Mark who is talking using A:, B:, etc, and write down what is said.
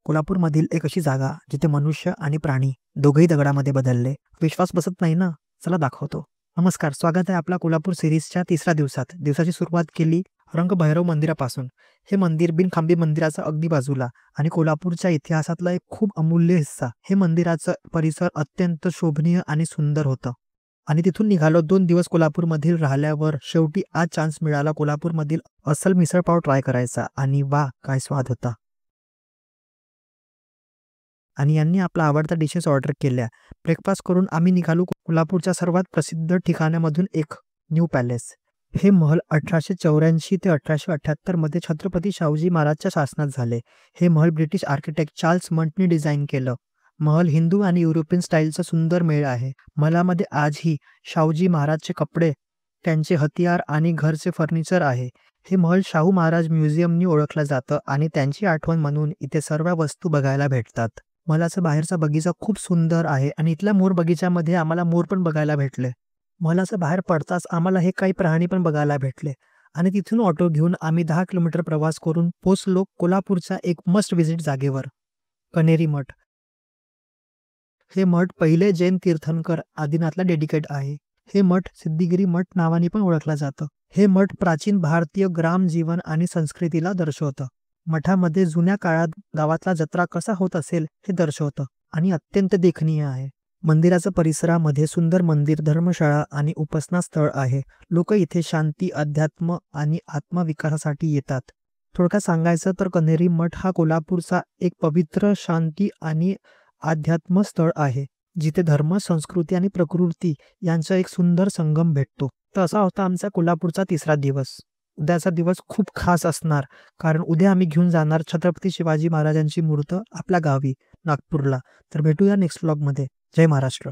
A: कोल्हापूरमधील एक अशी जागा जिथे मनुष्य आणि प्राणी दोघेही दगडामध्ये बदलले. विश्वास बसत नाही ना? चला दाखवतो. नमस्कार, स्वागत आहे आपला कोल्हापूर सिरीजच्या तिसऱ्या दिवसात. दिवसाची सुरुवात केली रंगभैरव मंदिरापासून. हे मंदिर बिनखांबी मंदिराच्या अगदी बाजूला आणि कोल्हापूरच्या इतिहासातला एक खूप अमूल्य हिस्सा. हे मंदिराचं परिसर अत्यंत शोभनीय आणि सुंदर होतं. आणि तिथून निघालो. 2 दिवस कोल्हापूरमधील राहिल्यावर शेवटी आज चान्स मिळाला कोल्हापूरमधील अस्सल मिसळपाव ट्राय करायचा. आणि वा, काय स्वाद होता! आणि यांनी आपला आवडता डिशेस ऑर्डर केल्या. ब्रेकफास्ट करून आम्ही निघालो कोल्हापूरच्या सर्वात प्रसिद्ध ठिकाणामधून एक, न्यू पॅलेस. हे महल 1884 ते 1878 मध्ये छत्रपती शाहूजी महाराजच्या शासनात झाले. हे महल ब्रिटिश आर्किटेक्ट चार्ल्स मंटनी डिझाईन केलं. महल हिंदू आणि युरोपियन स्टाईलचा सुंदर मेळ आहे. महलामध्ये आजही शाहूजी महाराजचे कपडे, त्यांचे हतियार आणि घरचे फर्निचर आहे. हे महल शाहू महाराज म्युझियमनी ओळखलं जातं आणि त्यांची आठवण म्हणून इथे सर्व वस्तू बघायला भेटतात. महलाचा बाहेरचा बगीचा खूप सुंदर आहे आणि इथल्या मोर बगीच्यामध्ये आम्हाला मोर पण बघायला भेटले. महलाच्या बाहेर पडताच आम्हाला हे काही प्राणी पण बघायला भेटले. आणि तिथून ऑटो घेऊन आम्ही 10 किलोमीटर प्रवास करून पोचलो कोल्हापूरच्या एक मस्ट विजिट जागेवर, कण्हेरी मठ. हे मठ पहिले जैन तीर्थंकर आदिनाथला डेडिकेट आहे. हे मठ सिद्धिगिरी मठ नावाने पण ओळखलं जातं. हे मठ प्राचीन भारतीय ग्राम जीवन आणि संस्कृतीला दर्शवतं. मठामध्ये जुन्या काळात गावातला जत्रा कसा होत असेल हे दर्शवतं आणि अत्यंत देखणीय आहे. मंदिराच्या परिसरामध्ये सुंदर मंदिर, धर्मशाळा आणि उपासना स्थळ आहे. लोक इथे शांती, अध्यात्म आणि आत्मविकासासाठी येतात. थोडक्यात सांगायचं तर कण्हेरी मठ हा कोल्हापूरचा एक पवित्र शांती आणि अध्यात्म स्थळ आहे, जिथे धर्म, संस्कृती आणि प्रकृती यांचा एक सुंदर संगम भेटतो. तर असा होता आमचा कोल्हापूरचा तिसरा दिवस. उद्याचा दिवस खूप खास असणार, कारण उद्या आम्ही घेऊन जाणार छत्रपती शिवाजी महाराजांची मूर्त आपल्या गावी, नागपूरला. तर भेटूया नेक्स्ट व्लॉगमध्ये. जय महाराष्ट्र.